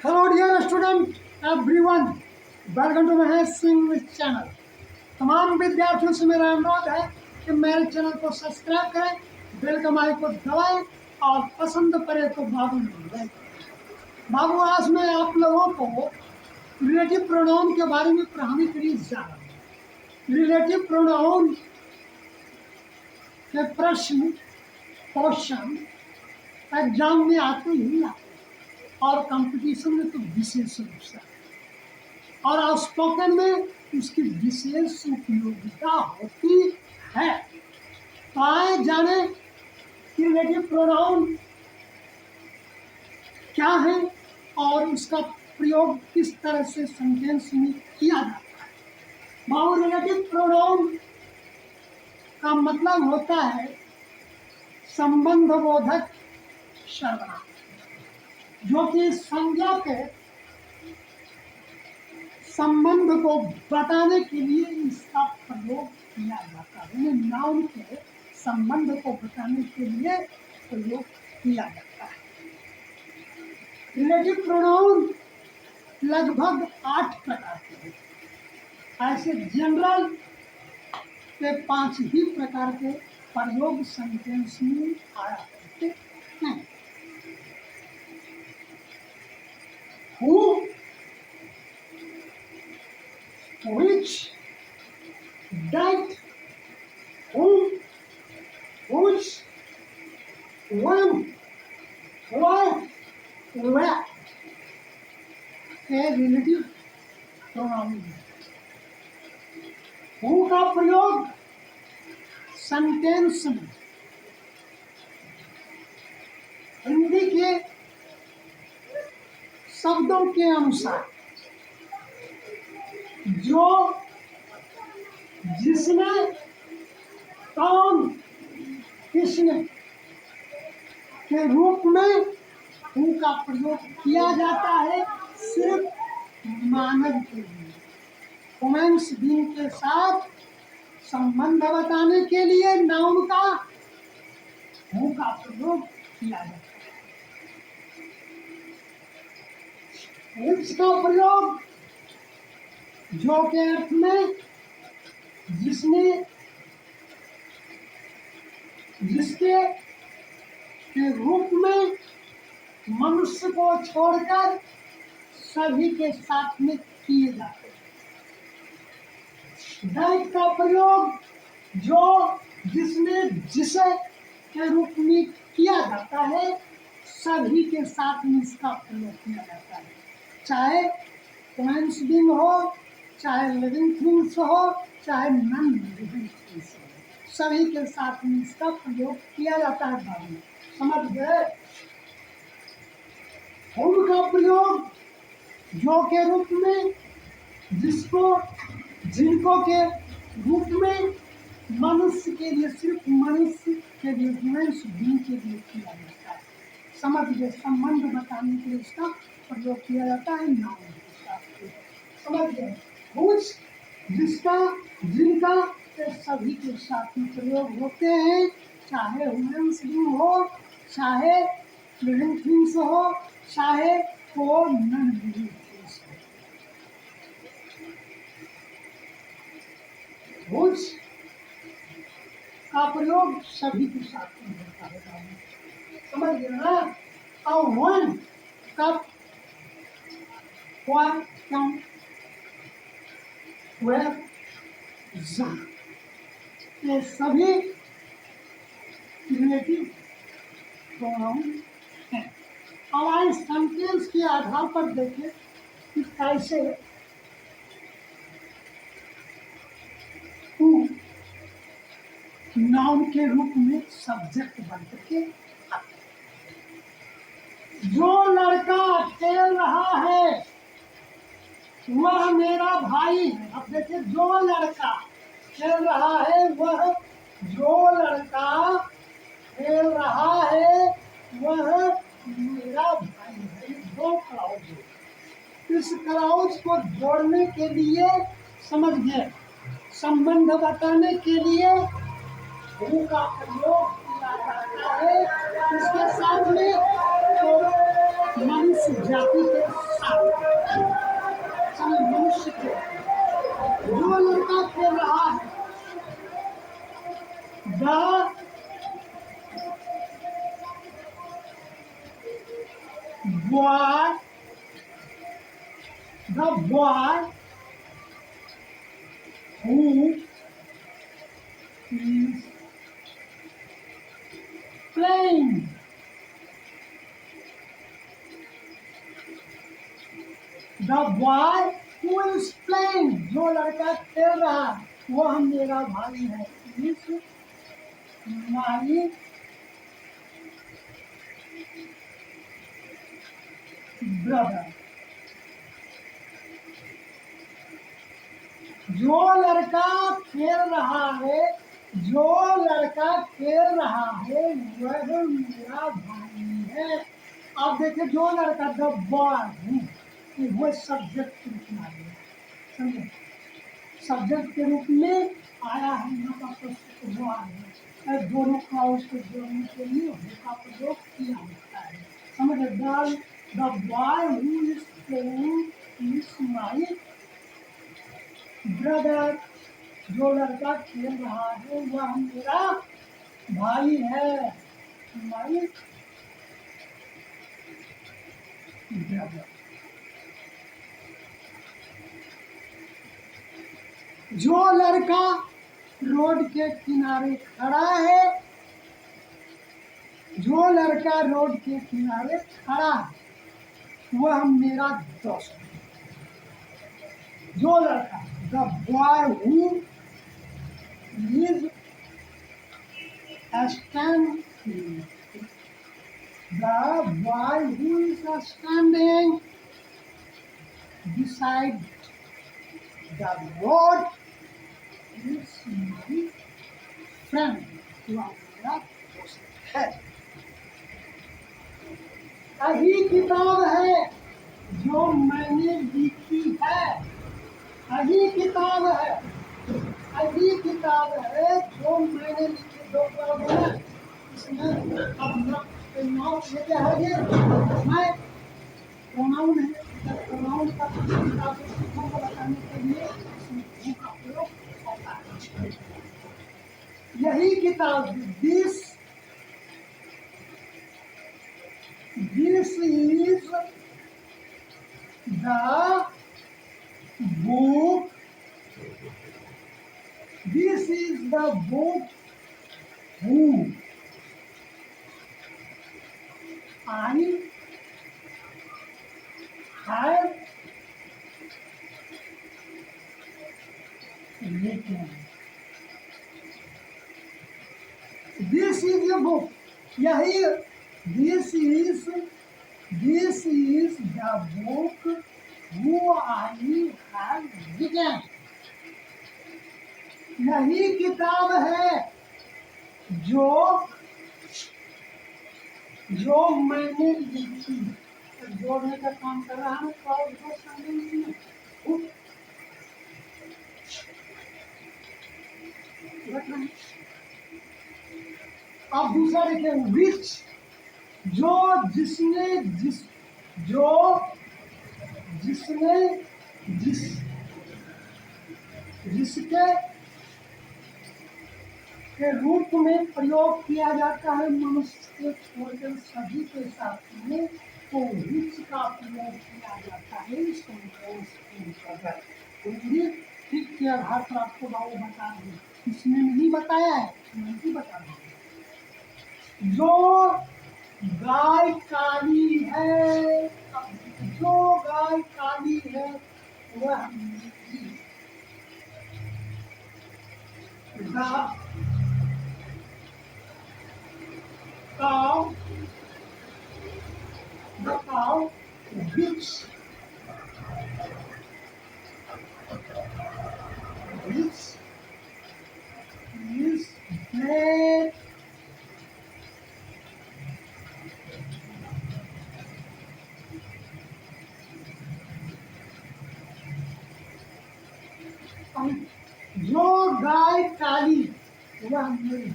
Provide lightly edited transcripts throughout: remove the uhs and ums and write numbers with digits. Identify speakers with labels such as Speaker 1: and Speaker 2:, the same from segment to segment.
Speaker 1: Hello dear student everyone, welcome to Mahesh Singh channel. तमाम विद्यार्थियों से मेरा अनुरोध है कि मेरे चैनल को सब्सक्राइब करें, बेल का आइकन को दबाएं और पसंद पड़े तो बाबू में लाइक करें। बाबू, आज मैं आप लोगों को रिलेटिव प्रोनाउन के बारे में पढ़ाने के लिए जा रहा हूँ। रिलेटिव प्रोनाउन के प्रश्न क्वेश्चन एग्जाम में आते ही आते और कंपटीशन में तो विशेष रूप से और स्पोकन में उसकी विशेष उपयोगिता होती है। तो आए जाने कि रिलेटिव प्रोनाउन क्या है और उसका प्रयोग किस तरह से सेंटेंस में किया जाता है। बाबू, रिलेटिव प्रोनाउन का मतलब होता है संबंध बोधक सर्वनाम, जो कि संज्ञा के संबंध को बताने के लिए इसका प्रयोग किया जाता है। नाउन के संबंध को बताने के लिए प्रयोग किया जाता है। रिलेटिव प्रोनाउन लगभग 8 प्रकार के हैं। ऐसे जनरल के 5 ही प्रकार के प्रयोग सेंटेंस में आया करते हैं। Who, which, that, whom, which, when, where, where के रिलेटिव प्रोनाउन है। Who का प्रयोग सेंटेंस में हिंदी के शब्दों के अनुसार जो, जिसने, कौन, किसने के रूप में उनका प्रयोग किया जाता है सिर्फ मानव के लिए। वुमेन्स बीइंग के साथ संबंध बताने के लिए नाउन का हु का प्रयोग किया जाता है। इसका प्रयोग जो के अर्थ में जिसने, जिसके के रूप में मनुष्य को छोड़कर सभी के साथ में किए जाते हैं। दैट का प्रयोग जो, जिसने, जिसे के रूप में किया जाता है, सभी के साथ में इसका प्रयोग किया जाता है। चाहे ह्यूमन्स बीइंग हो, चाहे लिविंग थिंग्स हो, चाहे नॉन लिविंग थिंग्स हो, सभी के साथ में इसका प्रयोग किया जाता है। बाबू समझ गए? हुम का प्रयोग जो के रूप में, जिसको, जिनको के रूप में मनुष्य के लिए, सिर्फ मनुष्य के लिए, ह्यूमन्स बीइंग के लिए किया जाता है। समझ गए? संबंध बताने के लिए इसका प्रयोग किया जाता है नाउन के साथ। समझ गए? कुछ, जिसका, जिनका के सभी के साथ में प्रयोग होते हैं, चाहे ह्यूमन्स बीइंग हो, चाहे लिविंग थिंग्स हो, चाहे वो नॉन लिविंग थिंग्स हो। कुछ का प्रयोग सभी के साथ में होता है। समझ गए ना? और वन, कब, why, क्यों, where, जहाँ, ये सभी रिलेटिव प्रोनाउन हैं। अब आइए सेंटेंस के आधार पर देखें कि कैसे हु नाउन के रूप में सब्जेक्ट बन करके आते हैं। जो लड़का खेल रहा है वह मेरा भाई है। अब देखिए, जो लड़का खेल रहा है वह, जो लड़का खेल रहा है वह मेरा भाई है। दो क्लाउज है। इस क्लाउज को जोड़ने के लिए, समझ गए, संबंध बताने के लिए हु का प्रयोग किया जाता है। इसके साथ में तो मनुष्य जाति के boy, the boy who is playing. The boy who is playing, जो लड़का खेल रहा है वह मेरा भाई है. Is my brother. जो लड़का खेल रहा है, जो लड़का खेल रहा है वह मेरा भाई है. अब देखिए, जो लड़का, द बॉय, वो सब्जेक्ट के रूप में आ गया. समझे, सब्जेक्ट के रूप में आया है यहाँ का प्रश्न, वो आ गया. दोनों का उसको जोड़ने के लिए का प्रयोग किया होता है. समझे, the boy who is playing is my brother. जो लड़का खेल रहा है वह मेरा भाई है. My brother. जो लड़का रोड के किनारे खड़ा है, जो लड़का रोड के किनारे खड़ा है वह मेरा दोस्त है. जो लड़का, the boy who is standing, the boy who is standing beside the road is my friend. वह मेरा दोस्त है. यही किताब है जो मैंने लिखी है. यही किताब है, यही किताब है जो मैंने लिखी. दो किताबें हैं इसमें. अब प्रोनाउन ये क्या है, ये मैं प्रोनाउन है. प्रोनाउन का किताबों को बताने के लिए इसमें का प्रयोग होता है. यही किताब, this is the book, this is the book who I have written. This is the book. यही, this is the book who I have written. यही किताब है जो मैंने लिखी. जोड़ने का काम कर रहा हूँ. अब दूसरा देखिए, विच, जो जिसने जिसके के रूप में प्रयोग किया जाता है मनुष्य के छोड़कर सभी के साथ में, तो विच का प्रयोग किया जाता है. ठीक के आधार पर आपको बाबू बता रहे हैं. इसमें नहीं बताया है, नहीं बता रहा. जो गाय काली है, जो गाय काली है वह the cow which is black जो गाय काली वह मेरी.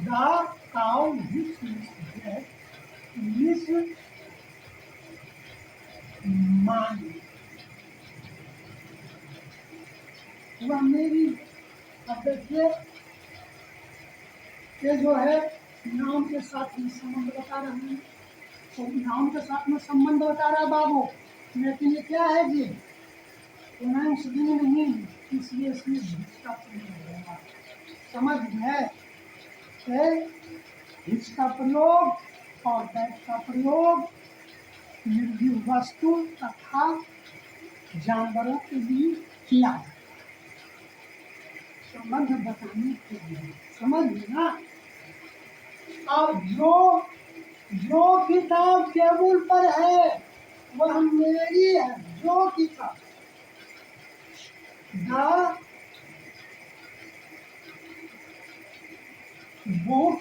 Speaker 1: The cow which is black is mine. वह मेरी. अब देखिए, ये जो है नाम के साथ ही संबंध बता रहे हैं. तो नाउन के साथ में संबंध बता रहा है बाबू, लेकिन ये क्या है जी, प्रोनाउंस भी नहीं, इसलिए इसमें हिच का प्रयोग होगा। समझ गए? हिच का प्रयोग और दैट का प्रयोग निर्जीव वस्तु तथा जानवरों के लिए किया जाता है, संबंध बताने के लिए। समझ ना? अब जो जो किताब टेबल पर है वह मेरी है। जो किताब the book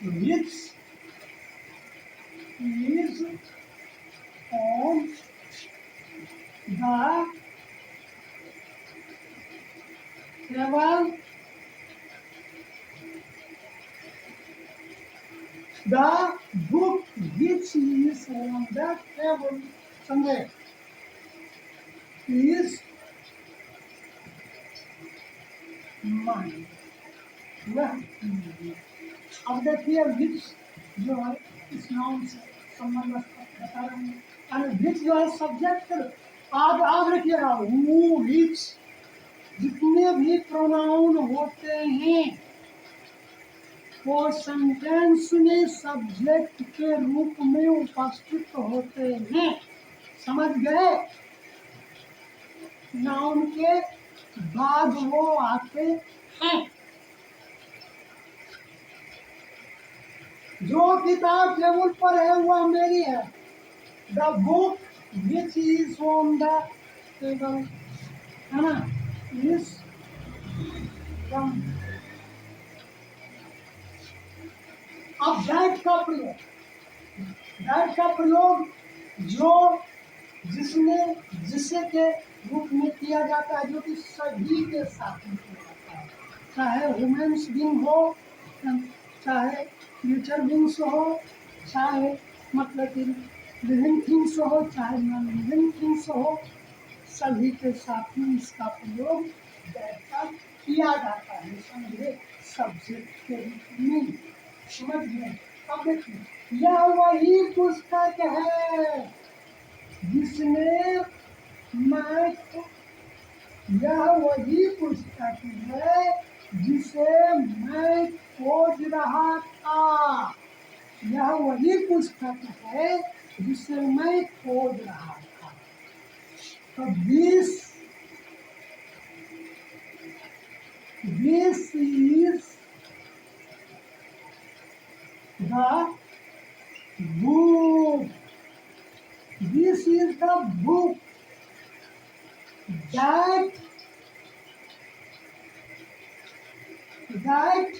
Speaker 1: which is on the table, the book which is on the table, समझे, is mine, वह मेरी। अब देखिए विच जो है इस नाउन से संबंध बता रहे हैं, यानी विच जो है सब्जेक्ट। आप रखिएगा हु विच, जितने भी प्रोनाउन होते हैं वो सेंटेंस में सब्जेक्ट के रूप में उपस्थित होते हैं। समझ गए? नाउन के बाद वो आते हैं। जो किताब टेबल पर है वह मेरी है। The book which is on the table, है ना, इज फ्रॉम। अब दैट का प्रयोग, दैट का प्रयोग जो जिसमें जिसे के रूप में किया जाता है, जो कि सभी के साथ में किया जाता है, चाहे ह्यूमन्स बीइंग हो, चाहे नेचर बीइंग्स हो, चाहे मतलब कि लिविंग थिंग्स हो, चाहे नॉन लिविंग थिंग्स हो, सभी के साथ में इसका प्रयोग दैट का किया जाता है। समझे? सब्जेक्ट के रूप में। समझ गए? अब देखिए यह वही पुस्तक है जिसने मैं, यह वही पुस्तक है जिसे मैं खोज रहा था। यह वही पुस्तक है जिसे मैं खोज रहा था। तो this is the book, this is the book that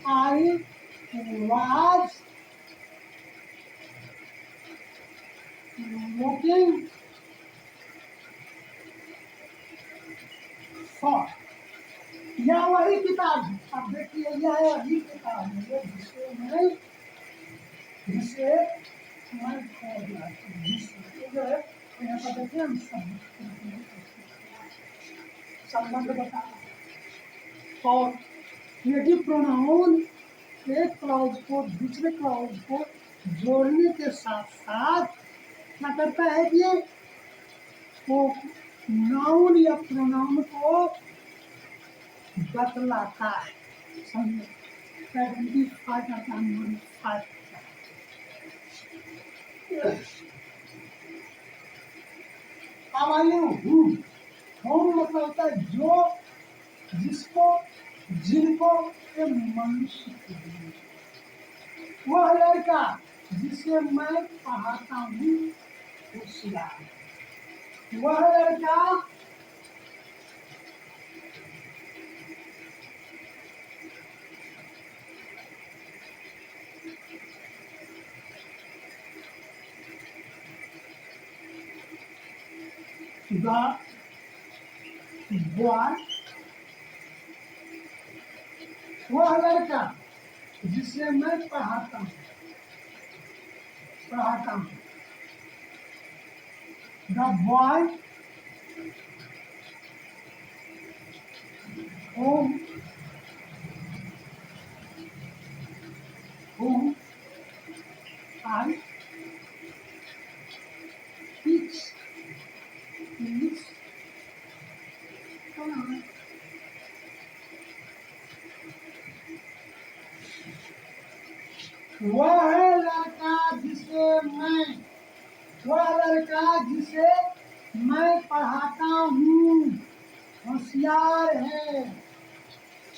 Speaker 1: I was looking for। यह वही किताब है। अब देखिए यह वही किताब है जिसे मैं खोज रहा था। जिससे जो है यहाँ पर देखिए हम संबंध बता और क्रिएटिव प्रोनाउन एक क्लॉज को दूसरे क्लॉज को जोड़ने के साथ साथ क्या करता है कि वो नाउन या प्रोनाउन को बतलाता है। समझे? आइडेंटिफाई करता है, मॉडिफाई करता है। अब आइए होम मतलब होता है जो, जिसको, जिनको, मनुष्य के लिए। वह लड़का जिसे मैं पढ़ाता हूँ होशियार, वह लड़का the boy, वह लड़का जिसे मैं पढ़ाता हूँ the boy whom, whom I teach is God. वह लड़का जिसे मैं पढ़ाता हूँ होशियार है,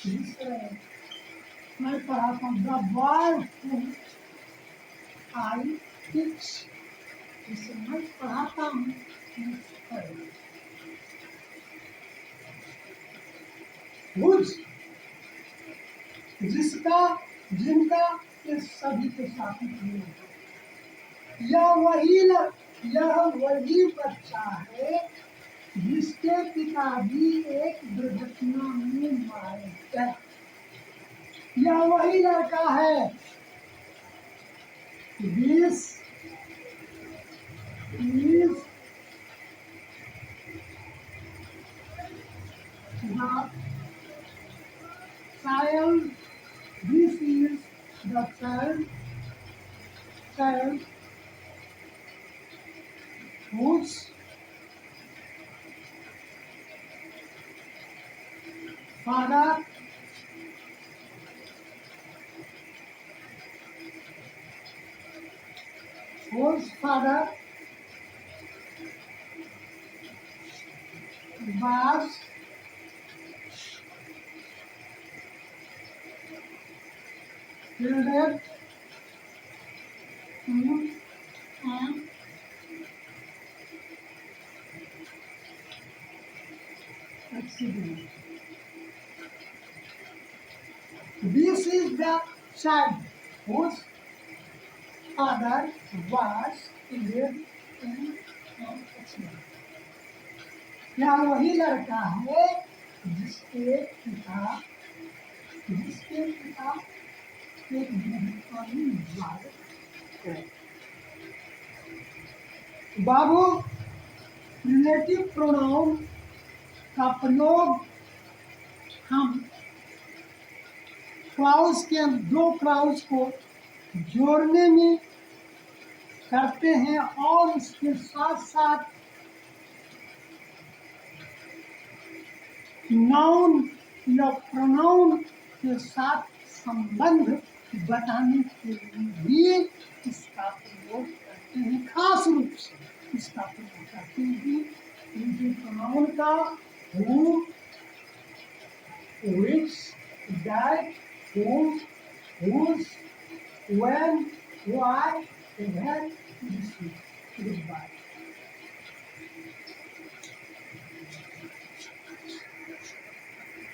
Speaker 1: जिसे मैं पढ़ाता हूँ। The boy whom I teach, जिसे मैं पढ़ाता हूँ, whose, जिसका, जिनका, ये सभी के साथ ही यह वही बच्चा है जिसके पिता भी एक दुर्घटना में मारे गए। यह वही लड़का है। This is the child. This is the child whose father was killed in an accident. This is the child whose father was killed in an accident. यह वही लड़का है जिसके पिता एक दुर्घटना में मारे गए। बाबू, रिलेटिव प्रोनाउन का प्रयोग हम क्लाउज के दो क्लाउज को जोड़ने में करते हैं और इसके साथ साथ नाउन या प्रोनाउन के साथ संबंध बताने के लिए भी इसका प्रयोग करते हैं। खास रूप से इसका प्रयोग करते हैं कि प्रोनाउन का who, which, that, whom, whose, when, why, where, this,